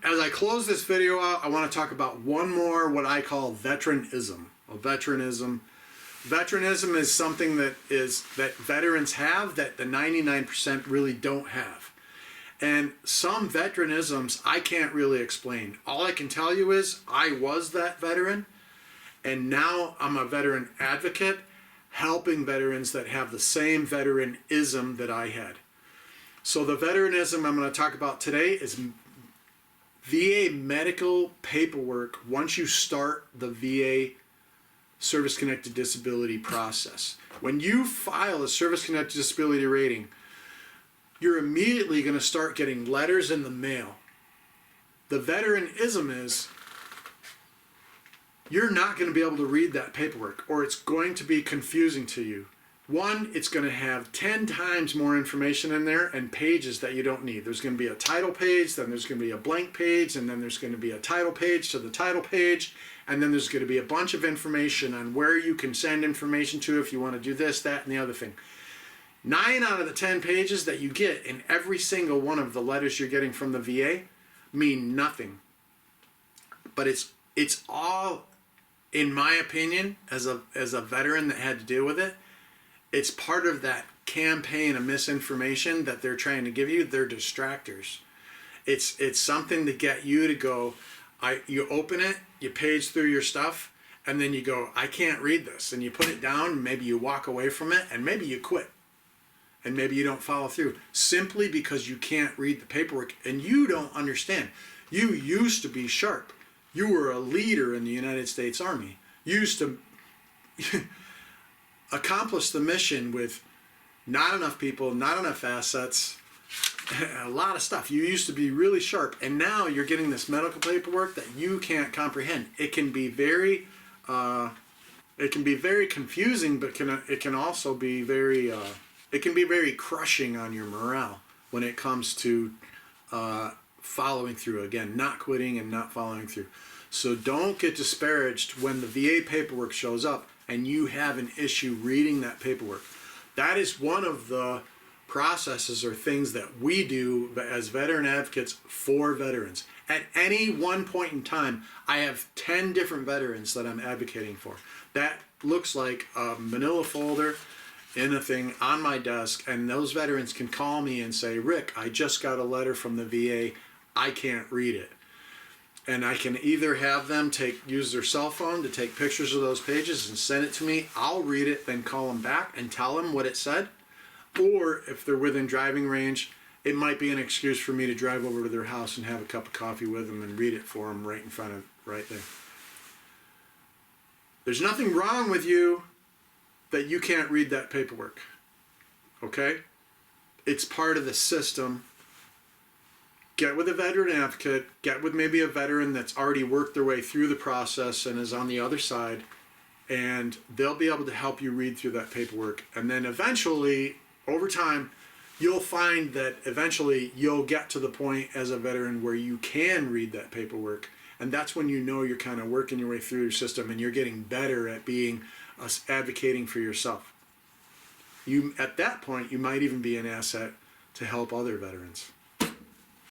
as I close this video out, I want to talk about one more, what I call veteranism. Veteranism is something that veterans have that the 99% really don't have. And some veteranisms I can't really explain. All I can tell you is I was that veteran, and now I'm a veteran advocate helping veterans that have the same veteranism that I had. So the veteranism I'm going to talk about today is VA medical paperwork once you start the VA service-connected disability process. When you file a service-connected disability rating, you're immediately going to start getting letters in the mail. The veteranism is you're not going to be able to read that paperwork, or it's going to be confusing to you. One, it's going to have 10 times more information in there and pages that you don't need. There's going to be a title page, then there's going to be a blank page, and then there's going to be a title page to the title page, and then there's going to be a bunch of information on where you can send information to if you want to do this, that, and the other thing. 9 out of the 10 pages that you get in every single one of the letters you're getting from the VA mean nothing. But it's all, in my opinion, as a veteran that had to deal with it, it's part of that campaign of misinformation that they're trying to give you. They're distractors. It's something to get you to go, you open it, you page through your stuff, and then you go, I can't read this. And you put it down, maybe you walk away from it, and maybe you quit. And maybe you don't follow through simply because you can't read the paperwork and you don't understand. You used to be sharp. You were a leader in the United States Army. You used to accomplish the mission with not enough people, not enough assets, a lot of stuff. You used to be really sharp, and now you're getting this medical paperwork that you can't comprehend. It can be very confusing, but it can also be very crushing on your morale when it comes to following through. Again, not quitting and not following through. So don't get disparaged when the VA paperwork shows up and you have an issue reading that paperwork. That is one of the processes or things that we do as veteran advocates for veterans. At any one point in time, I have 10 different veterans that I'm advocating for. That looks like a manila folder in a thing on my desk, and those veterans can call me and say, Rick, I just got a letter from the VA, I can't read it. And I can either have them use their cell phone to take pictures of those pages and send it to me. I'll read it, then call them back and tell them what it said. Or if they're within driving range, it might be an excuse for me to drive over to their house and have a cup of coffee with them and read it for them right there. There's nothing wrong with you that you can't read that paperwork. Okay? It's part of the system. Get with a veteran advocate, get with maybe a veteran that's already worked their way through the process and is on the other side, and they'll be able to help you read through that paperwork. And then eventually, over time, you'll find that eventually you'll get to the point as a veteran where you can read that paperwork. And that's when you know you're kind of working your way through your system and you're getting better at advocating for yourself. At that point, you might even be an asset to help other veterans.